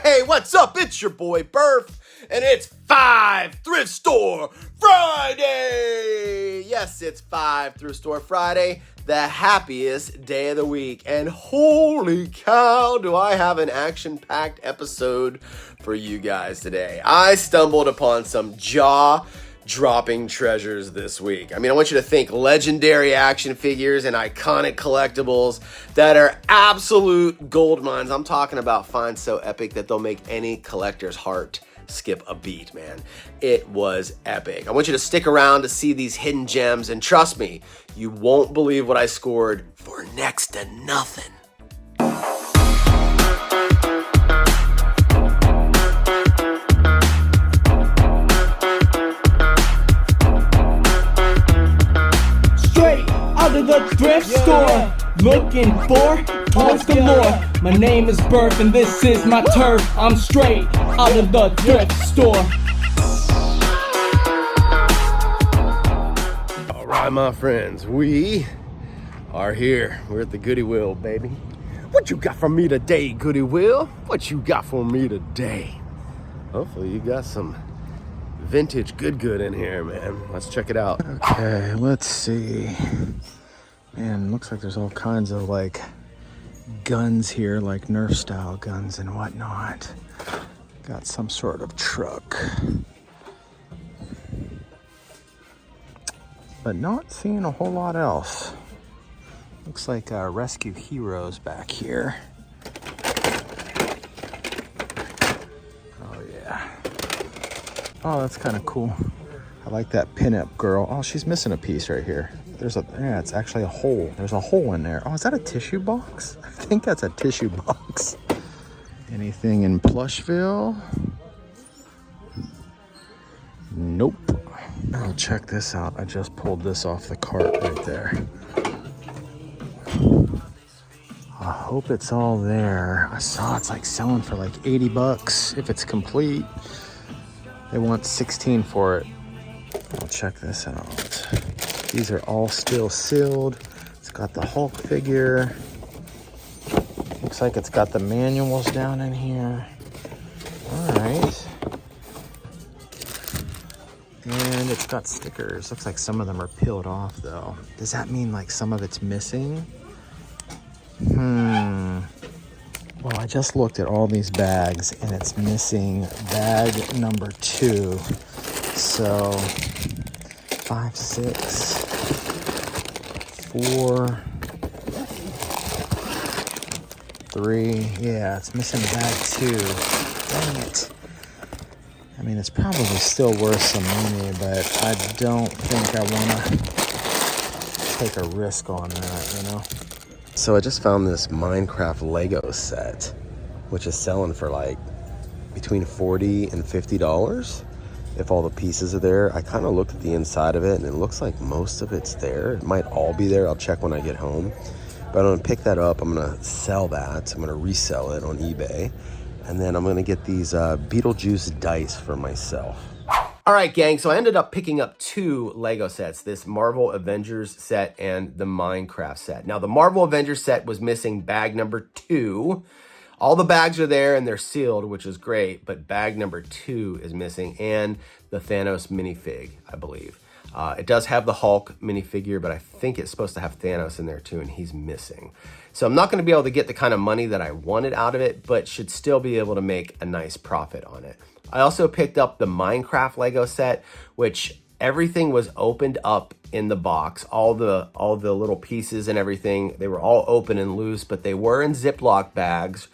Hey, what's up? It's your boy Burf, and it's 5 Thrift Store Friday! Yes, it's 5 Thrift Store Friday, the happiest day of the week. And holy cow, do I have an action-packed episode for you guys today. I stumbled upon some jaw-dropping treasures this week. I mean, I want you to think legendary action figures and iconic collectibles that are absolute gold mines. I'm talking about finds so epic that they'll make any collector's heart skip a beat, man. It was epic. I want you to stick around to see these hidden gems, and trust me, you won't believe what I scored for next to nothing. Out of the thrift store, looking for toys galore. My name is Burf and this is my turf. I'm straight out of the thrift store. All right, my friends, we are here. We're at the Goodwill, baby. What you got for me today, Goodwill? What you got for me today? Hopefully you got some vintage good in here, man. Let's check it out. Okay, let's see. Man, looks like there's all kinds of like guns here, like Nerf style guns and whatnot. Got some sort of truck. But not seeing a whole lot else. Looks like rescue heroes back here. Oh yeah. Oh, that's kind of cool. I like that pinup girl. Oh, she's missing a piece right here. Yeah, it's actually a hole. There's a hole in there. Oh, is that a tissue box? I think that's a tissue box. Anything in Plushville? Nope. Oh, check this out. I just pulled this off the cart right there. I hope it's all there. I saw it's like selling for like 80 bucks if it's complete. They want 16 for it. I'll check this out. These are all still sealed. It's got the Hulk figure. Looks like it's got the manuals down in here. All right. And it's got stickers. Looks like some of them are peeled off though. Does that mean like some of it's missing? Well, I just looked at all these bags and it's missing bag number 2. So 5, 6, 4, 3. Yeah, it's missing bag 2. Dang it. I mean, it's probably still worth some money, but I don't think I want to take a risk on that, you know? So I just found this Minecraft Lego set, which is selling for like between $40 and $50. If all the pieces are there. I kind of looked at the inside of it and it looks like most of it's there. It might all be there. I'll check when I get home. But I'm gonna pick that up. I'm gonna sell that. I'm gonna resell it on eBay. And then I'm gonna get these Beetlejuice dice for myself. All right, gang, so I ended up picking up 2 Lego sets, this Marvel Avengers set and the Minecraft set. Now, the Marvel Avengers set was missing bag number 2. All the bags are there and they're sealed, which is great, but bag number 2 is missing, and the Thanos minifig, I believe. It does have the Hulk minifigure, but I think it's supposed to have Thanos in there too, and he's missing. So I'm not going to be able to get the kind of money that I wanted out of it, but should still be able to make a nice profit on it. I also picked up the Minecraft Lego set, which everything was opened up in the box. All the little pieces and everything, they were all open and loose, but they were in Ziploc bags,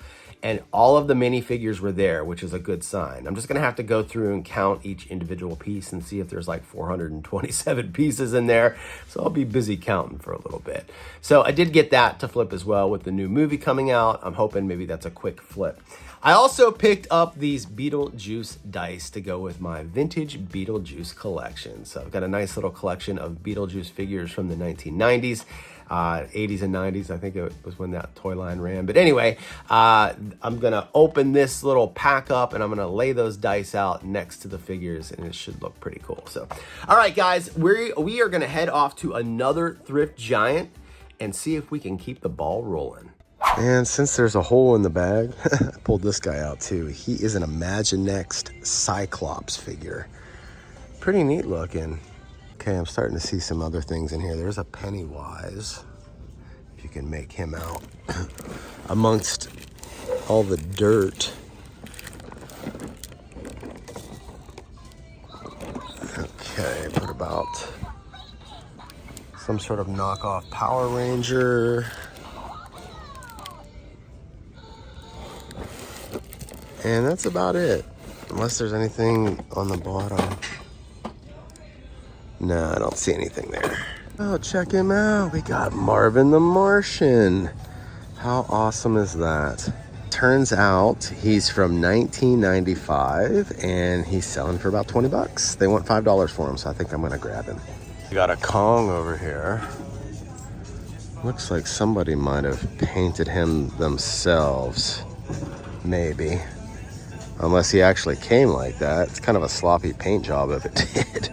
and all of the minifigures were there, which is a good sign. I'm just gonna have to go through and count each individual piece and see if there's like 427 pieces in there. So I'll be busy counting for a little bit. So I did get that to flip as well with the new movie coming out. I'm hoping maybe that's a quick flip. I also picked up these Beetlejuice dice to go with my vintage Beetlejuice collection. So I've got a nice little collection of Beetlejuice figures from the 1990s. 80s and 90s, I think it was when that toy line ran. But anyway, I'm gonna open this little pack up and I'm gonna lay those dice out next to the figures, and it should look pretty cool. So, all right, guys, we are gonna head off to another thrift giant and see if we can keep the ball rolling. And since there's a hole in the bag, I pulled this guy out too. He is an Imaginext Cyclops figure. Pretty neat looking. Okay, I'm starting to see some other things in here. There's a Pennywise, if you can make him out, amongst all the dirt. Okay, what about some sort of knockoff Power Ranger? And that's about it, unless there's anything on the bottom. No, I don't see anything there. Oh, check him out. We got Marvin the Martian. How awesome is that? Turns out he's from 1995 and he's selling for about 20 bucks. They want $5 for him, so I think I'm gonna grab him. We got a Kong over here. Looks like somebody might have painted him themselves. Maybe. Unless he actually came like that. It's kind of a sloppy paint job if it did.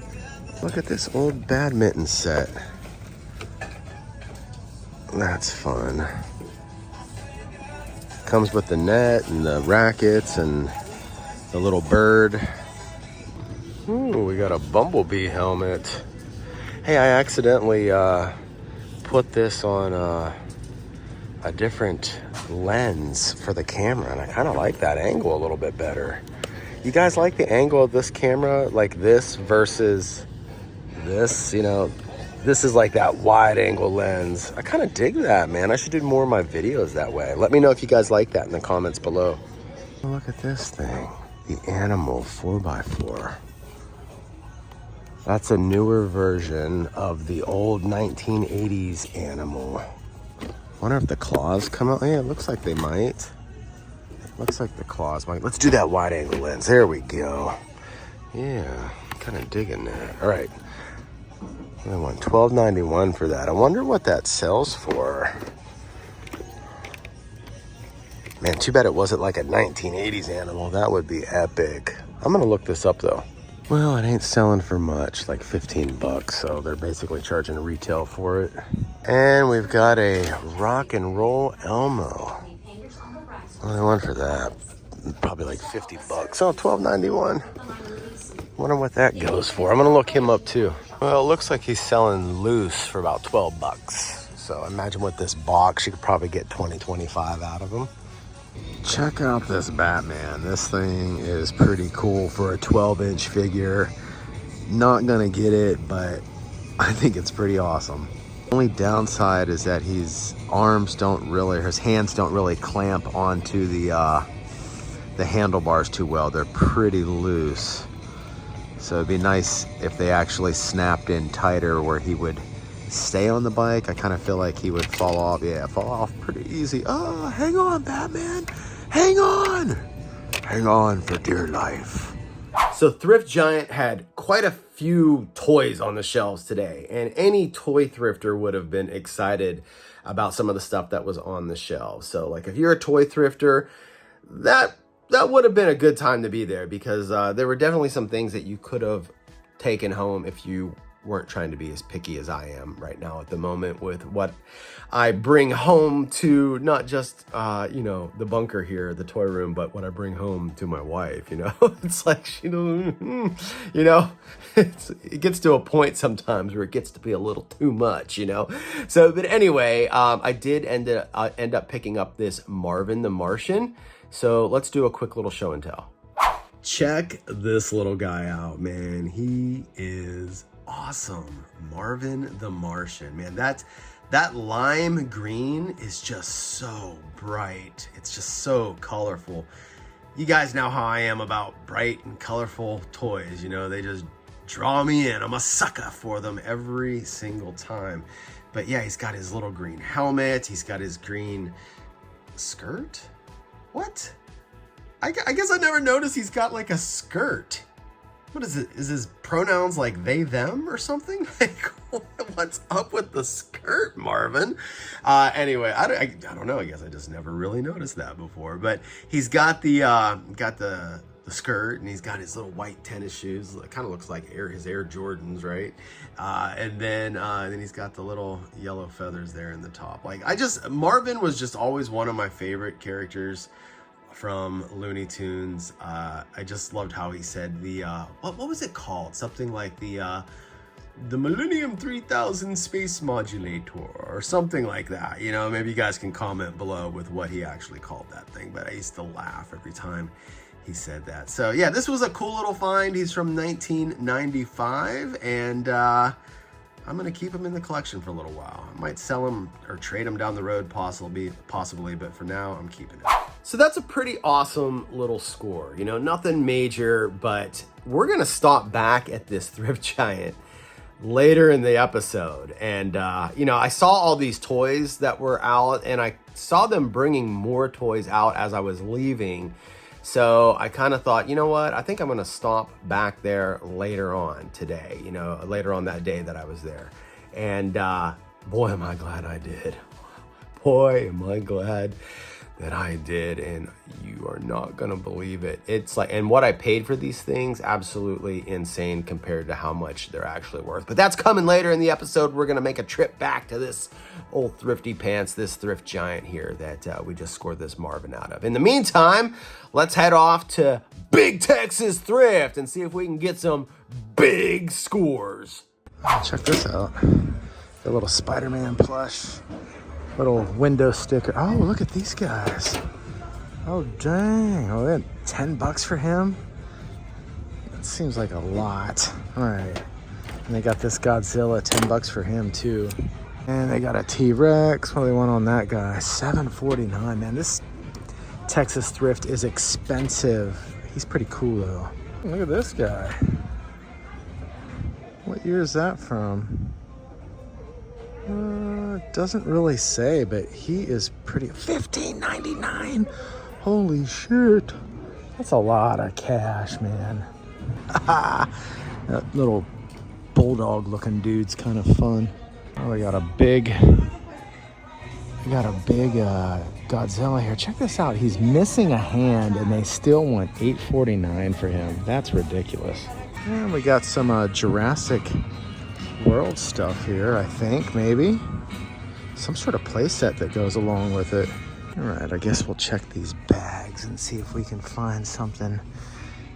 Look at this old badminton set. That's fun. Comes with the net and the rackets and the little bird. Ooh, we got a bumblebee helmet. Hey, I accidentally put this on a different lens for the camera, and I kind of like that angle a little bit better. You guys like the angle of this camera, like this versus this? You know, this is like that wide angle lens. I kind of dig that, man. I should do more of my videos that way. Let me know if you guys like that in the comments below. Look at this thing, the Animal 4x4. That's a newer version of the old 1980s Animal. Wonder if the claws come out. Yeah, it looks like they might. Looks like the claws might. Let's do that wide angle lens. There we go. Yeah, kind of digging that. All right. I want $12.91 for that. I wonder what that sells for. Man, too bad it wasn't like a 1980s Animal. That would be epic. I'm gonna look this up though. Well, it ain't selling for much, like 15 bucks. So they're basically charging retail for it. And we've got a rock and roll Elmo. Only one for that. Probably like 50 bucks. Oh, $12.91. Wonder what that goes for. I'm gonna look him up too. Well, it looks like he's selling loose for about 12 bucks. So imagine with this box, you could probably get 20, 25 out of him. Check out this Batman. This thing is pretty cool for a 12-inch figure. Not gonna get it, but I think it's pretty awesome. Only downside is that his hands don't really clamp onto the handlebars too well. They're pretty loose. So it'd be nice if they actually snapped in tighter where he would stay on the bike. I kind of feel like he would fall off. Yeah, fall off pretty easy. Oh, hang on, Batman. Hang on. Hang on for dear life. So Thrift Giant had quite a few toys on the shelves today, and any toy thrifter would have been excited about some of the stuff that was on the shelves. So like if you're a toy thrifter, that would have been a good time to be there, because there were definitely some things that you could have taken home if you weren't trying to be as picky as I am right now at the moment with what I bring home to not just, you know, the bunker here, the toy room, but what I bring home to my wife, you know. It's like, she don't, you know, it gets to a point sometimes where it gets to be a little too much, you know. So, but anyway, I did end up picking up this Marvin the Martian. So let's do a quick little show and tell. Check this little guy out, man. He is awesome. Marvin the Martian, man. That lime green is just so bright. It's just so colorful. You guys know how I am about bright and colorful toys. You know, they just draw me in. I'm a sucker for them every single time. But yeah, he's got his little green helmet. He's got his green skirt. What? I guess I never noticed he's got like a skirt. What is it? Is his pronouns like they, them or something? Like, what's up with the skirt, Marvin? Anyway, I don't know. I guess I just never really noticed that before. But he's got the skirt, and he's got his little white tennis shoes. It kind of looks like his Air Jordans, right? And then he's got the little yellow feathers there in the top. Like, Marvin was just always one of my favorite characters from Looney Tunes. I just loved how he said the what was it called? Something like the Millennium 3000 Space Modulator or something like that. You know, maybe you guys can comment below with what he actually called that thing, but I used to laugh every time he said that. So yeah, this was a cool little find. He's from 1995, and I'm gonna keep him in the collection for a little while. I might sell him or trade him down the road possibly, but for now I'm keeping it. So that's a pretty awesome little score. You know, nothing major, but we're gonna stop back at this thrift giant later in the episode. And you know, I saw all these toys that were out, and I saw them bringing more toys out as I was leaving. So I kind of thought, you know what, I think I'm gonna stop back there later on today, you know, later on that day that I was there. And boy, am I glad I did. Boy, am I glad that I did, and you are not gonna believe it. It's like, and what I paid for these things, absolutely insane compared to how much they're actually worth. But that's coming later in the episode. We're gonna make a trip back to this old thrifty pants, this thrift giant here that we just scored this Marvin out of. In the meantime, let's head off to Big Texas Thrift and see if we can get some big scores. Check this out. The little Spider-Man plush. Little window sticker. Oh, look at these guys. Oh, dang. Oh, they had $10 for him? That seems like a lot. All right. And they got this Godzilla, $10 for him, too. And they got a T-Rex. What do they want on that guy? $7.49. Man, this Texas Thrift is expensive. He's pretty cool, though. Look at this guy. What year is that from? Doesn't really say, but he is pretty. $15.99. Holy shit. That's a lot of cash, man. That little bulldog looking dude's kind of fun. Oh, we got a big Godzilla here. Check this out. He's missing a hand, and they still want $8.49 for him. That's ridiculous. And we got some Jurassic World stuff here, I think, maybe. Some sort of playset that goes along with it. All right, I guess we'll check these bags and see if we can find something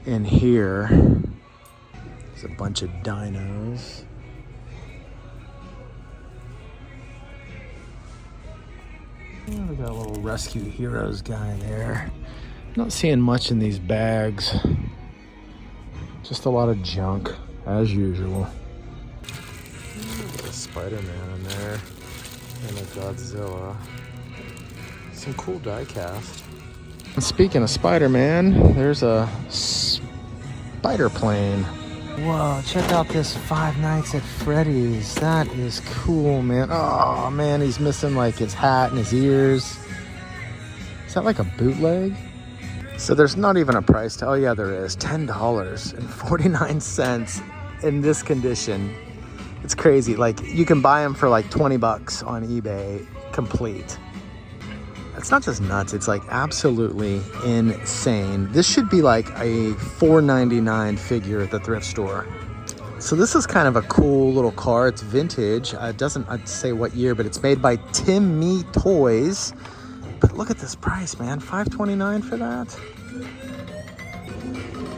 in here. There's a bunch of dinos. Oh, we got a little Rescue Heroes guy there. Not seeing much in these bags. Just a lot of junk, as usual. Got a Spider-Man in there, and a Godzilla. Some cool die cast. And speaking of Spider-Man, there's a spider plane. Whoa, check out this Five Nights at Freddy's. That is cool, man. Oh, man, he's missing, like, his hat and his ears. Is that like a bootleg? So there's not even a price tag. Oh, yeah, there is. $10.49 in this condition. It's crazy. Like, you can buy them for like $20 on eBay, complete. It's not just nuts. It's like absolutely insane. This should be like a $4.99 figure at the thrift store. So this is kind of a cool little car. It's vintage. It doesn't say what year, but it's made by Tim Me Toys. But look at this price, man. $5.29 for that.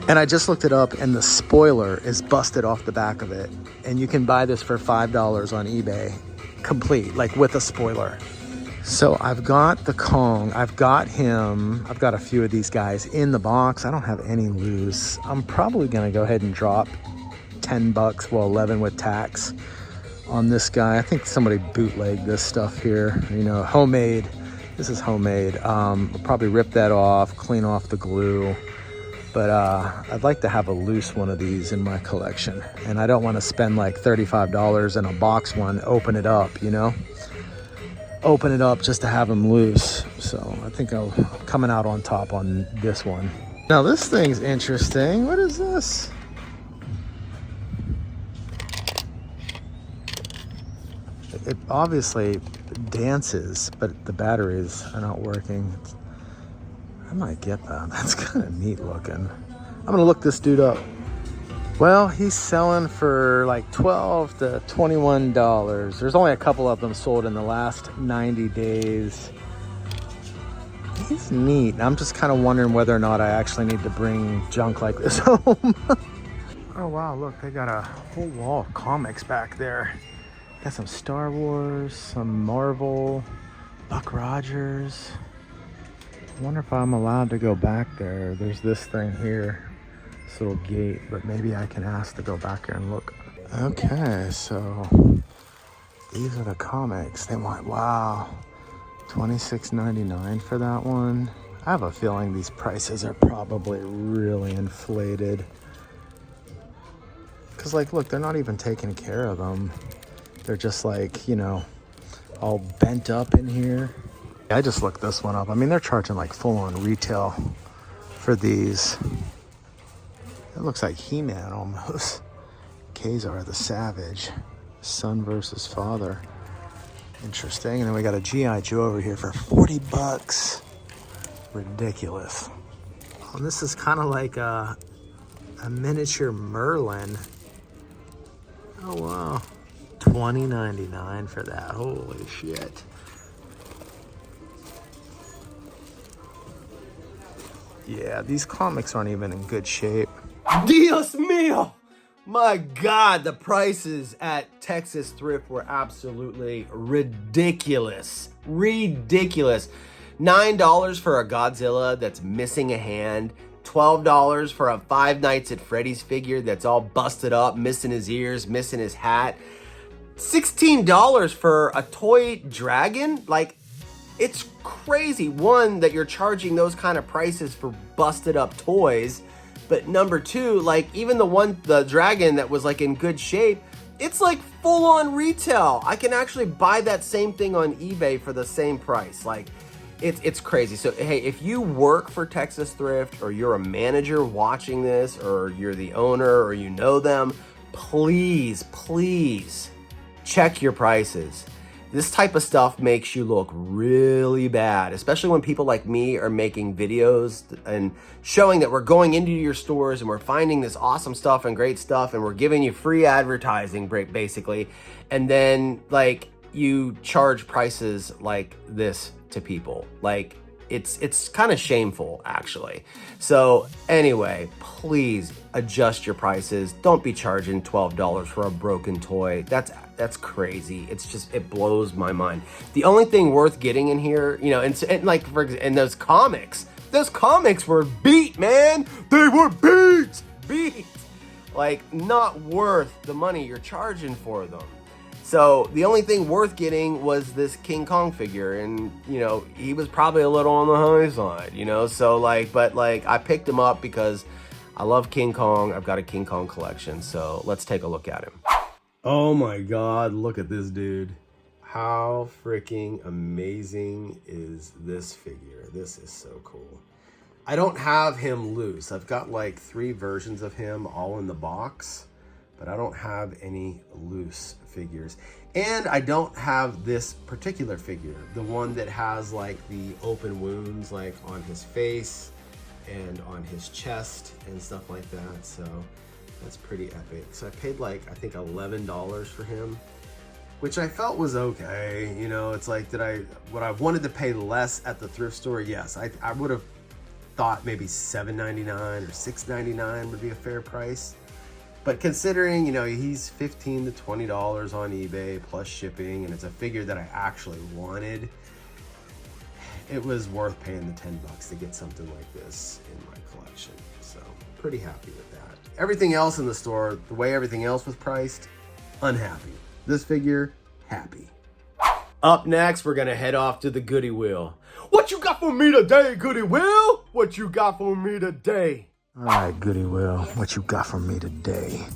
And I just looked it up, and the spoiler is busted off the back of it. And you can buy this for $5 on eBay, complete, like with a spoiler. So I've got the Kong, I've got him, I've got a few of these guys in the box. I don't have any loose. I'm probably gonna go ahead and drop $10, well, 11 with tax on this guy. I think somebody bootlegged this stuff here, you know, homemade. This is homemade. I'll probably rip that off, clean off the glue. But I'd like to have a loose one of these in my collection. And I don't want to spend like $35 in a box one, open it up, you know? Open it up just to have them loose. So I think I'm coming out on top on this one. Now this thing's interesting. What is this? It obviously dances, but the batteries are not working. I might get that. That's kind of neat looking. I'm gonna look this dude up. Well, he's selling for like $12 to $21. There's only a couple of them sold in the last 90 days. He's neat. I'm just kind of wondering whether or not I actually need to bring junk like this home. Oh wow, look, they got a whole wall of comics back there. Got some Star Wars, some Marvel, Buck Rogers. I wonder if I'm allowed to go back there. There's this thing here, this little gate, but maybe I can ask to go back there and look. Okay, so these are the comics. They want, wow, $26.99 for that one. I have a feeling these prices are probably really inflated. Cause like, look, they're not even taking care of them. They're just like, you know, all bent up in here. I just looked this one up. I mean, they're charging like full on retail for these. It looks like He-Man almost. Kazar the Savage, son versus father. Interesting. And then we got a G.I. Joe over here for 40 bucks. Ridiculous. And this is kind of like a miniature Merlin. Oh wow. $20.99 for that. Holy shit. Yeah, these comics aren't even in good shape. Dios mío! My God, the prices at Texas Thrift were absolutely ridiculous. Ridiculous. $9 for a Godzilla that's missing a hand. $12 for a Five Nights at Freddy's figure that's all busted up, missing his ears, missing his hat. $16 for a toy dragon? Like, it's crazy. One, that you're charging those kind of prices for busted up toys. But number two, like, even the dragon that was like in good shape, it's like full on retail. I can actually buy that same thing on eBay for the same price. Like, it's crazy. So, hey, if you work for Texas Thrift, or you're a manager watching this, or you're the owner, or you know them, please, please check your prices. This type of stuff makes you look really bad, especially when people like me are making videos and showing that we're going into your stores and we're finding this awesome stuff and great stuff, and we're giving you free advertising, basically. And then, like, you charge prices like this to people. Like, it's kind of shameful, actually. So anyway, please adjust your prices. Don't be charging $12 for a broken toy. That's crazy. It's just, it blows my mind. The only thing worth getting in here, you know, and like, for example, and those comics were beat, man. They were beat. Like, not worth the money you're charging for them. So the only thing worth getting was this King Kong figure, and, you know, he was probably a little on the high side, you know, so like, but like, I picked him up because I love King Kong. I've got a King Kong collection, so let's take a look at him. Oh my God, look at this dude. How freaking amazing is this figure? This is so cool. I don't have him loose. I've got like 3 versions of him all in the box, but I don't have any loose figures. And I don't have this particular figure, the one that has like the open wounds like on his face and on his chest and stuff like that. So that's pretty epic. So I paid like, I think $11 for him, which I felt was okay. You know, it's like, would I wanted to pay less at the thrift store? Yes, I would have thought maybe $7.99 or $6.99 would be a fair price. But considering, you know, he's $15 to $20 on eBay plus shipping, and it's a figure that I actually wanted, it was worth paying the $10 to get something like this in my collection. So pretty happy with that. Everything else in the store, the way everything else was priced, unhappy. This figure, happy. Up next, we're gonna head off to the Goodwill. What you got for me today, Goodwill? What you got for me today? All right, Goodwill, what you got for me today?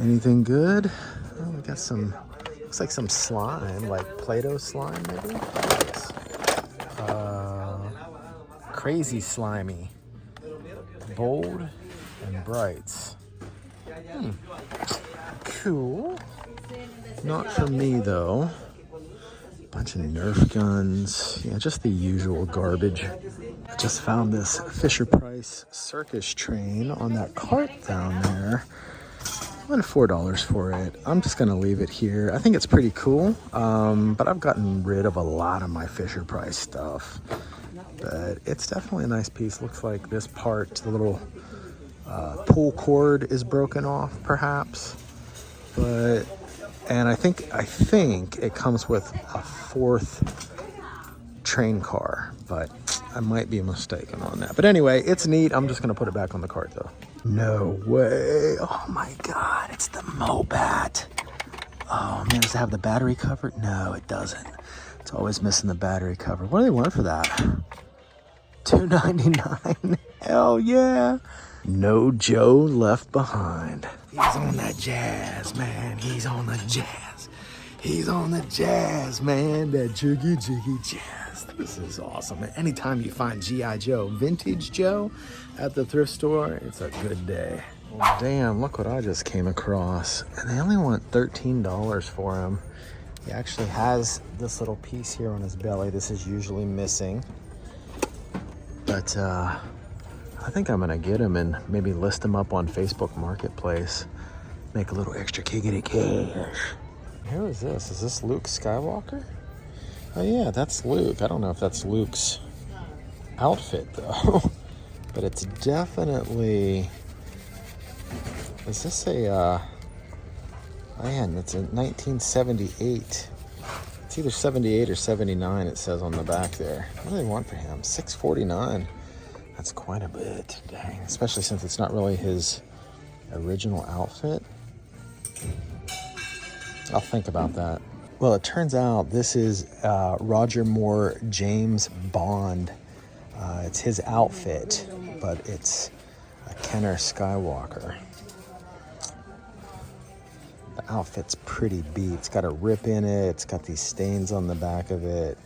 Anything good? Oh, we got some, looks like some slime, like Play-Doh slime, maybe? Crazy slimy. Bold and brights. Cool. Not for me, though. Bunch of Nerf guns. Yeah, just the usual garbage. I just found this Fisher-Price circus train on that cart down there. I went $4 for it. I'm just gonna leave it here. I think it's pretty cool, but I've gotten rid of a lot of my Fisher-Price stuff. But it's definitely a nice piece. Looks like this part, the little pull cord is broken off, perhaps. And I think it comes with a 4th train car, but I might be mistaken on that. But anyway, it's neat. I'm just gonna put it back on the cart though. No way. Oh my God, it's the Mobat. Oh man, does it have the battery cover? No, it doesn't. It's always missing the battery cover. What do they want for that? $2.99. Hell yeah. No Joe left behind. He's on that jazz, man. He's on the jazz. He's on the jazz, man. That jiggy jazz. This is awesome. And anytime you find G.I. Joe, vintage Joe, at the thrift store, it's a good day. Well, damn, look what I just came across. And they only want $13 for him. He actually has this little piece here on his belly. This is usually missing. But I think I'm gonna get him and maybe list him up on Facebook Marketplace. Make a little extra kickity cash. Who is this? Is this Luke Skywalker? Oh yeah, that's Luke. I don't know if that's Luke's outfit though. But it's definitely... Is this a... Man, it's a 1978. It's either 78 or 79, it says on the back there. What do they want for him? $6.49. That's quite a bit, dang. Especially since it's not really his original outfit. I'll think about that. Well, it turns out this is Roger Moore James Bond. It's his outfit, but it's a Kenner Skywalker. The outfit's pretty beat. It's got a rip in it. It's got these stains on the back of it.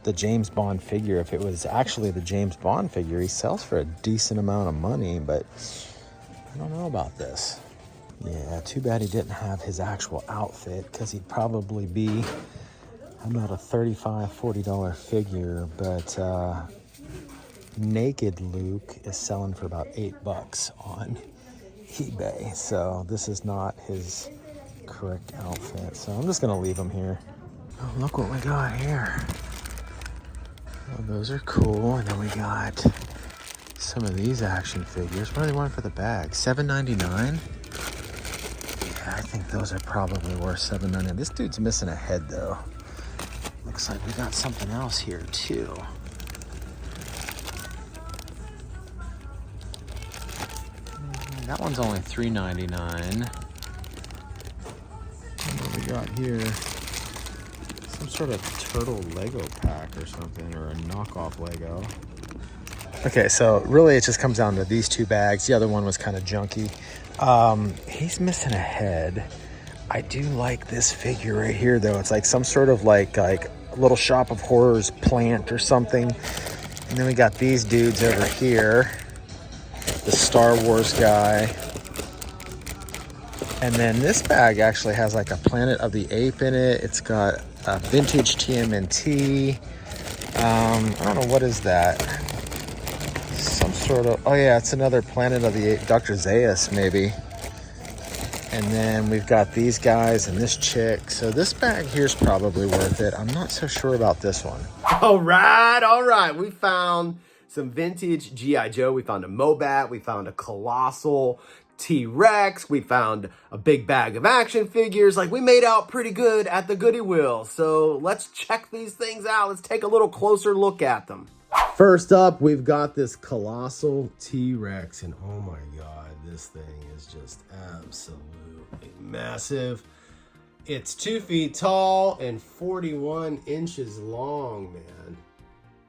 The James Bond figure, if it was actually the James Bond figure, he sells for a decent amount of money, but I don't know about this. Yeah, too bad he didn't have his actual outfit, because he'd probably be about a $35, $40 figure, but naked Luke is selling for about $8 on eBay, so this is not his correct outfit, so I'm just gonna leave him here. Oh, look what we got here. Oh, those are cool, and then we got some of these action figures. What do they want for the bag? $7.99? Yeah, I think those are probably worth $7.99. This dude's missing a head though. Looks like we got something else here too. That one's only $3.99. What we got here? Some sort of turtle Lego pack or something, or a knockoff Lego. Okay, so really it just comes down to these two bags. The other one was kind of junky. He's missing a head. I do like this figure right here though. It's like some sort of like a little Shop of Horrors plant or something. And then we got these dudes over here. The Star Wars guy. And then this bag actually has like a Planet of the Ape in it. It's got a vintage TMNT. I don't know, what is that? Some sort of, oh yeah, it's another Planet of the Ape, Dr. Zaius maybe. And then we've got these guys and this chick. So this bag here's probably worth it. I'm not so sure about this one. All right. We found some vintage G.I. Joe. We found a Mobat. We found a colossal T-Rex. We found a big bag of action figures. Like, we made out pretty good at the Goodwill. So let's check these things out. Let's take a little closer look at them. First up, we've got this colossal T-Rex. And oh my God, this thing is just absolutely massive. It's 2 feet tall and 41 inches long, man.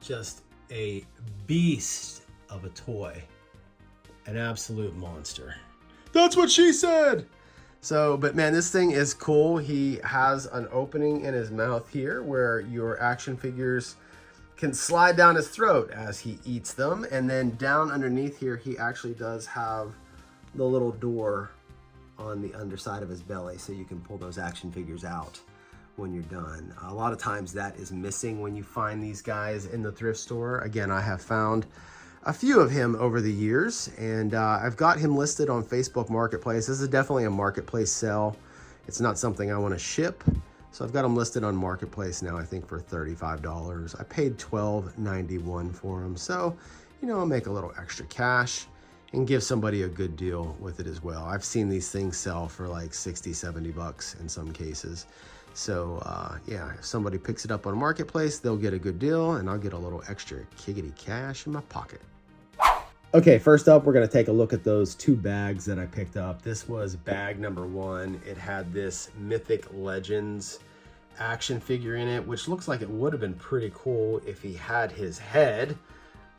Just a beast of a toy. An absolute monster. That's what she said! So, but man, this thing is cool. He has an opening in his mouth here where your action figures can slide down his throat as he eats them. And then down underneath here, he actually does have the little door on the underside of his belly so you can pull those action figures out when you're done. A lot of times that is missing when you find these guys in the thrift store. Again, I have found a few of him over the years, and I've got him listed on Facebook Marketplace. This is definitely a marketplace sell. It's not something I want to ship. So I've got him listed on Marketplace now, I think for $35. I paid $12.91 for him. So, you know, I'll make a little extra cash and give somebody a good deal with it as well. I've seen these things sell for like 60, 70 bucks in some cases. So yeah, if somebody picks it up on Marketplace, they'll get a good deal and I'll get a little extra kickity cash in my pocket. Okay, first up, we're gonna take a look at those 2 bags that I picked up. This was bag number 1. It had this Mythic Legends action figure in it, which looks like it would have been pretty cool if he had his head,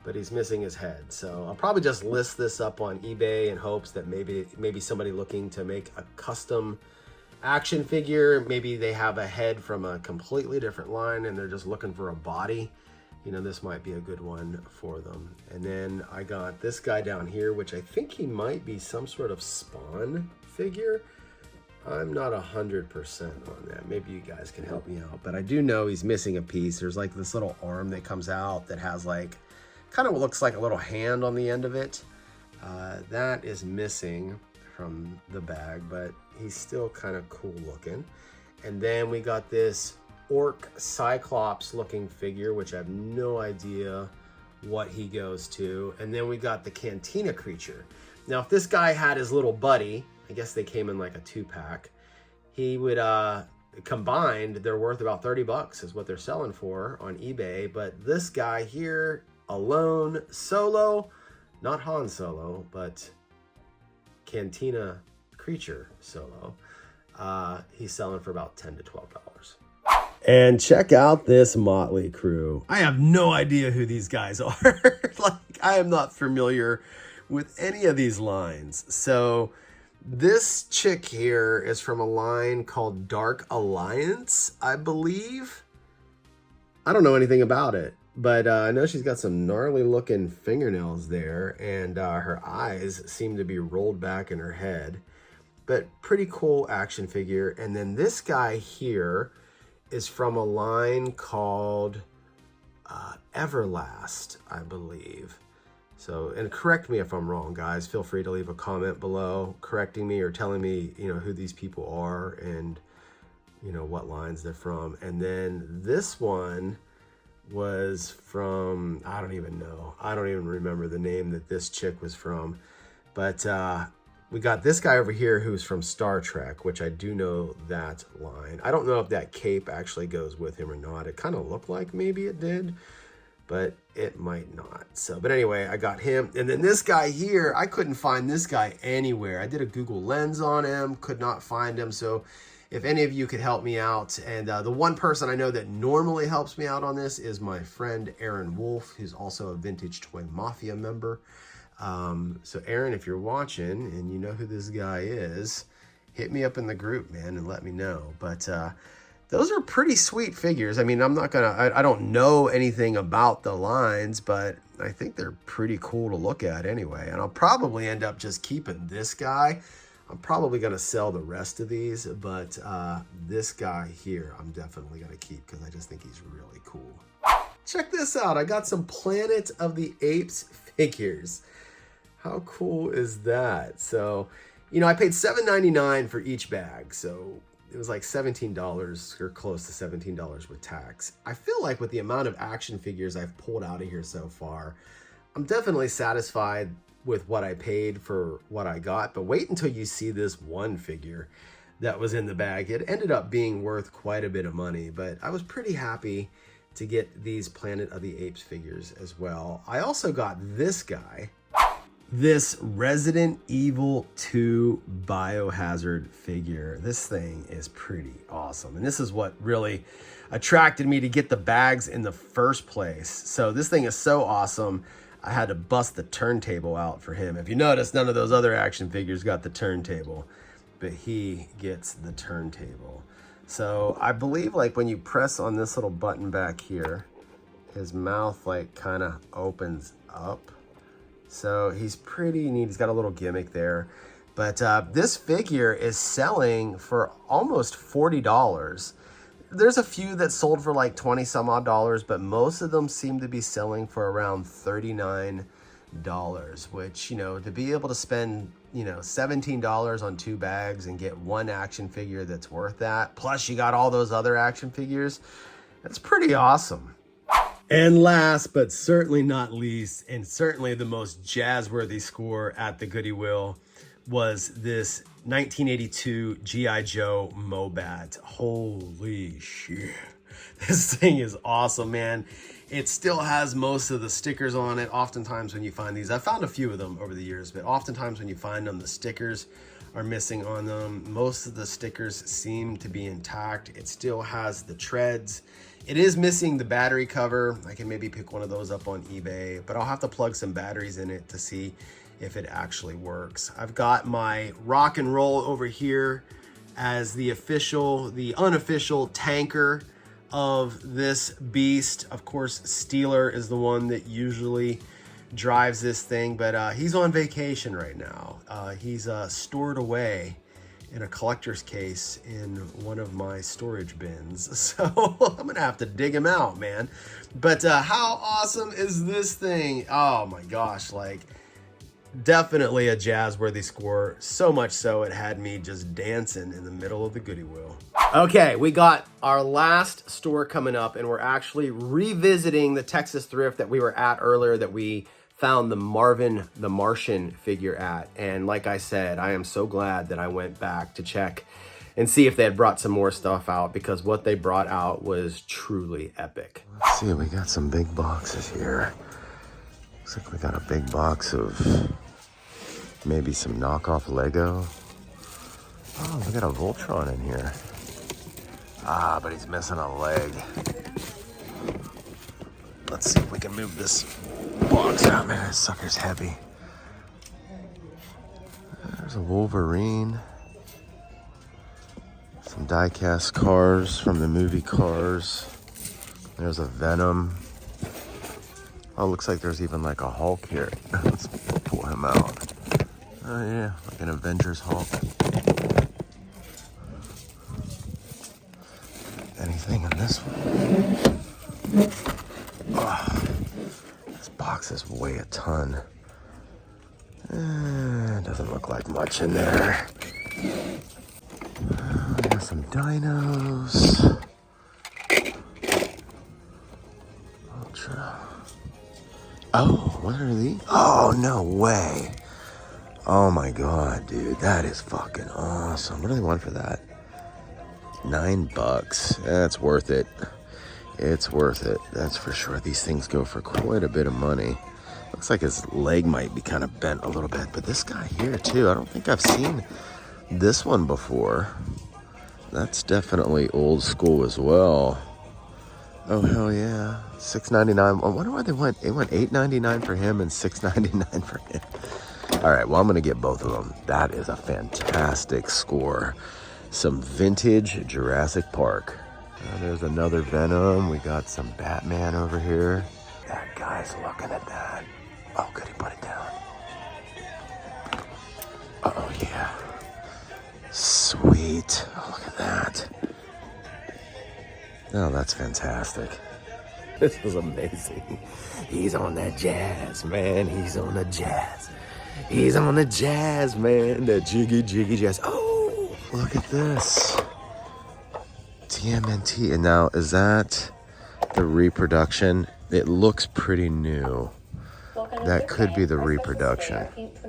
but he's missing his head. So I'll probably just list this up on eBay in hopes that maybe somebody looking to make a custom action figure, maybe they have a head from a completely different line and they're just looking for a body. You know, this might be a good one for them. And then I got this guy down here, which I think he might be some sort of Spawn figure. I'm not 100% on that. Maybe you guys can help me out, but I do know he's missing a piece. There's like this little arm that comes out that has like, kind of looks like a little hand on the end of it. That is missing from the bag, but he's still kind of cool looking. And then we got this Orc Cyclops looking figure, which I have no idea what he goes to. And then we got the Cantina creature. Now, if this guy had his little buddy, I guess they came in like a 2-pack, he would, combined, they're worth about 30 bucks is what they're selling for on eBay. But this guy here, alone, solo, not Han Solo, but Cantina creature solo, he's selling for about $10 to $12. And check out this motley crew. I have no idea who these guys are. Like, I am not familiar with any of these lines. So this chick here is from a line called Dark Alliance, I believe. I don't know anything about it, but I know she's got some gnarly looking fingernails there, and her eyes seem to be rolled back in her head. But pretty cool action figure. And then this guy here is from a line called Everlast, I believe. So, and correct me if I'm wrong, guys. Feel free to leave a comment below correcting me or telling me, you know, who these people are and, you know, what lines they're from. And then this one was from, I don't even know. I don't even remember the name that this chick was from. But we got this guy over here who's from Star Trek, which I do know that line. I don't know if that cape actually goes with him or not. It kind of looked like maybe it did, but it might not. So, but anyway, I got him. And then this guy here, I couldn't find this guy anywhere. I did a Google Lens on him, could not find him. So if any of you could help me out, and the one person I know that normally helps me out on this is my friend Aaron Wolf, who's also a Vintage Toy Mafia member. So Aaron, if you're watching and you know who this guy is, hit me up in the group, man, and let me know. But those are pretty sweet figures. I mean, I don't know anything about the lines, but I think they're pretty cool to look at anyway. And I'll probably end up just keeping this guy. I'm probably going to sell the rest of these, but this guy here, I'm definitely going to keep because I just think he's really cool. Check this out. I got some Planet of the Apes figures. How cool is that? So, you know, I paid $7.99 for each bag. So it was like $17 or close to $17 with tax. I feel like with the amount of action figures I've pulled out of here so far, I'm definitely satisfied with what I paid for what I got. But wait until you see this one figure that was in the bag. It ended up being worth quite a bit of money, but I was pretty happy to get these Planet of the Apes figures as well. I also got this guy, this Resident Evil 2 Biohazard figure. This thing is pretty awesome. And this is what really attracted me to get the bags in the first place. So this thing is so awesome. I had to bust the turntable out for him. If you notice, none of those other action figures got the turntable, but he gets the turntable. So I believe like when you press on this little button back here, his mouth like kind of opens up. So he's pretty neat. He's got a little gimmick there. But this figure is selling for almost $40. There's a few that sold for like 20 some odd dollars, but most of them seem to be selling for around $39, which, you know, to be able to spend, you know, $17 on 2 bags and get one action figure that's worth that, plus you got all those other action figures, that's pretty awesome. And last, but certainly not least, and certainly the most jazz-worthy score at the Goodwill, was this 1982 G.I. Joe Mobat. Holy shit. This thing is awesome, man. It still has most of the stickers on it. Oftentimes when you find these, I found a few of them over the years, but oftentimes when you find them, the stickers are missing on them. Most of the stickers seem to be intact. It still has the treads. It is missing the battery cover. I can maybe pick one of those up on eBay, but I'll have to plug some batteries in it to see if it actually works. I've got my rock and roll over here as the unofficial tanker of this beast. Of course, Steeler is the one that usually drives this thing, but he's on vacation right now. He's stored away in a collector's case in one of my storage bins. So I'm gonna have to dig him out, man. But how awesome is this thing? Oh my gosh, like definitely a jazz-worthy score. So much so it had me just dancing in the middle of the Goodwill. Okay, we got our last store coming up, and we're actually revisiting the Texas Thrift that we were at earlier, that we found the Marvin the Martian figure at. And like I said, I am so glad that I went back to check and see if they had brought some more stuff out, because what they brought out was truly epic. Let's see, we got some big boxes here. Looks like we got a big box of maybe some knockoff Lego. Oh, we got a Voltron in here. Ah, but he's missing a leg. Let's see if we can move this box out. Man, this sucker's heavy. There's a Wolverine. Some die-cast cars from the movie Cars. There's a Venom. Oh, looks like there's even like a Hulk here. Let's pull him out. Oh yeah, like an Avengers Hulk. Anything in this one? Oh, this box is weigh a ton. Doesn't look like much in there. We got some dinos. Ultra. Oh, what are these? Oh, no way. Oh my God, dude. That is fucking awesome. What do they want for that? $9. That's worth it. It's worth it. That's for sure. These things go for quite a bit of money. Looks like his leg might be kind of bent a little bit, but this guy here too, I don't think I've seen this one before. That's definitely old school as well. Oh hell yeah. $6.99. I wonder why they went $8.99 for him and $6.99 for him. All right, well, I'm gonna get both of them. That is a fantastic score. Some vintage Jurassic Park. There's another Venom. We got some Batman over here. That guy's looking at that. Oh, could he put it down? Oh yeah. Sweet. Oh, look at that. Oh, that's fantastic. This is amazing. He's on that jazz, man. He's on the jazz. He's on the jazz, man. That jiggy, jiggy jazz. Oh, look at this. TMNT. And now, is that the reproduction? It looks pretty new. That could be the reproduction.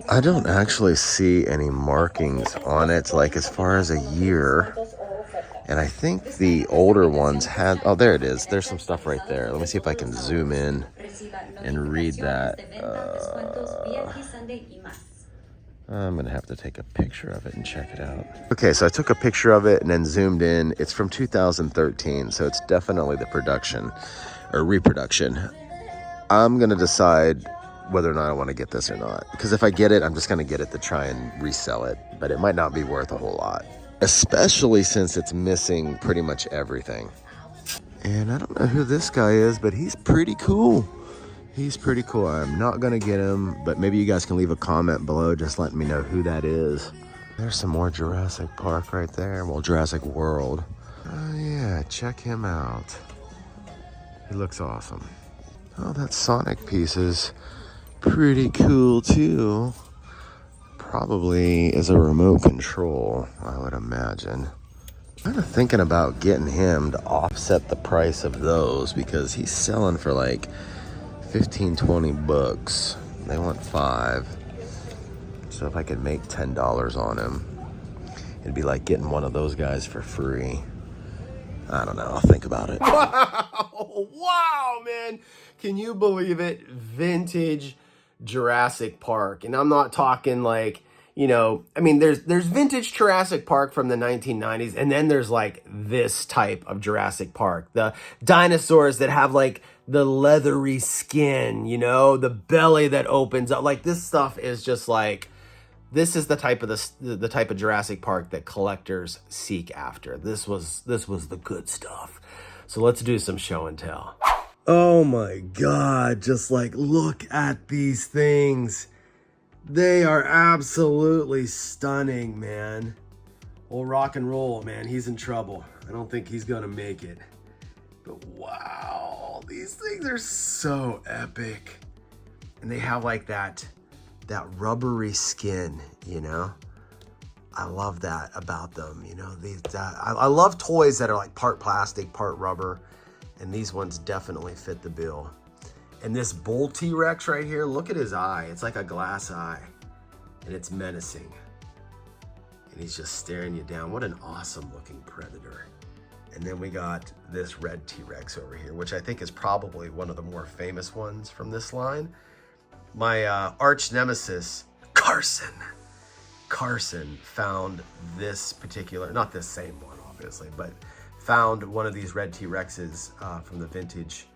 I don't actually see any markings on it, like as far as a year. And I think the older ones had, oh, there it is. There's some stuff right there. Let me see if I can zoom in and read that. I'm gonna have to take a picture of it and check it out. Okay, so I took a picture of it and then zoomed in. It's from 2013, so it's definitely the production or reproduction. I'm gonna decide whether or not I want to get this or not, because if I get it, I'm just gonna get it to try and resell it, but it might not be worth a whole lot, especially since it's missing pretty much everything. And I don't know who this guy is, but he's pretty cool. He's pretty cool. I'm not gonna get him, but maybe you guys can leave a comment below just letting me know who that is. There's some more Jurassic Park right there. Well, Jurassic World. Oh yeah, check him out. He looks awesome. Oh, that Sonic piece is pretty cool too. Probably is a remote control, I would imagine. Kind of thinking about getting him to offset the price of those because he's selling for like 15-20 bucks. They want 5. So if I could make $10 on him, it'd be like getting one of those guys for free. I don't know, I'll think about it. Wow, man. Can you believe it? Vintage Jurassic Park. And I'm not talking like, you know, I mean, there's vintage Jurassic Park from the 1990s, and then there's like this type of Jurassic Park. The dinosaurs that have like the leathery skin, you know, the belly that opens up. Like this stuff is just like, this is the type of Jurassic Park that collectors seek after. This was the good stuff. So let's do some show and tell. Oh my God, just like look at these things. They are absolutely stunning, man. Old rock and roll, man, he's in trouble. I don't think he's gonna make it. But wow, these things are so epic. And they have like that rubbery skin, you know? I love that about them, you know? I love toys that are like part plastic, part rubber, and these ones definitely fit the bill. And this bull T-Rex right here, look at his eye. It's like a glass eye, and it's menacing. And he's just staring you down. What an awesome looking predator. And then we got this red T-Rex over here, which I think is probably one of the more famous ones from this line. My arch nemesis, Carson found this particular, not this same one obviously, but found one of these red T-Rexes from the vintage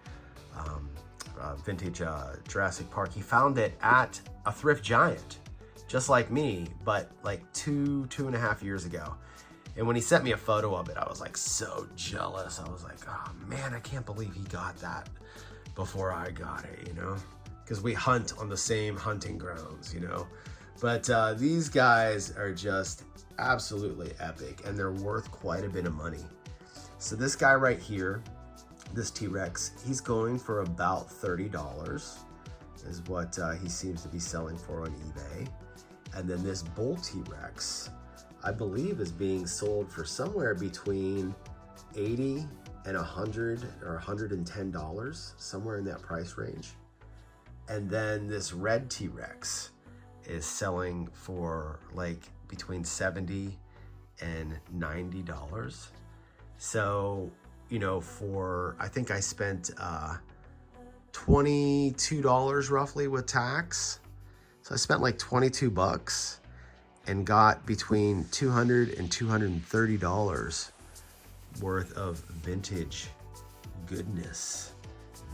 Jurassic Park. He found it at a thrift giant, just like me, but like 2.5 years ago. And when he sent me a photo of it, I was like so jealous. I was like, oh man, I can't believe he got that before I got it, you know? Because we hunt on the same hunting grounds, you know? But these guys are just absolutely epic, and they're worth quite a bit of money. So this guy right here, this T-Rex, he's going for about $30 is what he seems to be selling for on eBay. And then this bull T-Rex, I believe, is being sold for somewhere between $80 and $100 or $110, somewhere in that price range. And then this red T-Rex is selling for like between $70 and $90. So, you know, I think I spent $22 roughly with tax. So I spent like 22 bucks and got between $200 and $230 worth of vintage goodness.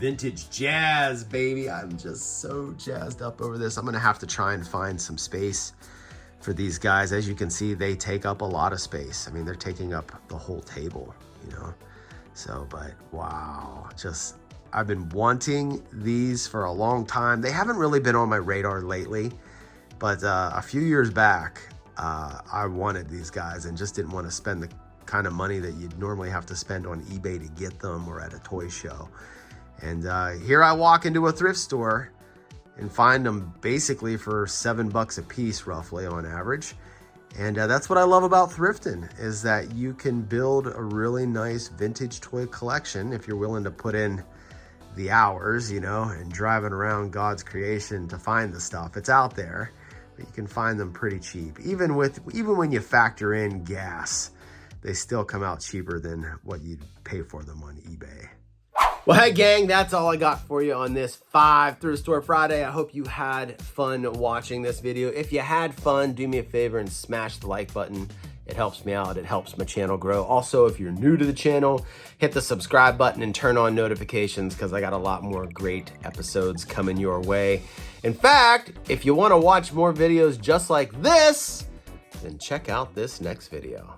Vintage jazz, baby. I'm just so jazzed up over this. I'm gonna have to try and find some space for these guys. As you can see, they take up a lot of space. I mean, they're taking up the whole table, you know? So, but wow, I've been wanting these for a long time. They haven't really been on my radar lately, but a few years back, I wanted these guys and just didn't want to spend the kind of money that you'd normally have to spend on eBay to get them or at a toy show. And here I walk into a thrift store and find them basically for $7 a piece, roughly on average. And that's what I love about thrifting, is that you can build a really nice vintage toy collection if you're willing to put in the hours, you know, and driving around God's creation to find the stuff. It's out there, but you can find them pretty cheap. Even when you factor in gas, they still come out cheaper than what you'd pay for them on eBay. Well, hey gang, that's all I got for you on this 5 Thrift Store Friday. I hope you had fun watching this video. If you had fun, do me a favor and smash the like button. It helps me out. It helps my channel grow. Also, if you're new to the channel, hit the subscribe button and turn on notifications because I got a lot more great episodes coming your way. In fact, if you want to watch more videos just like this, then check out this next video.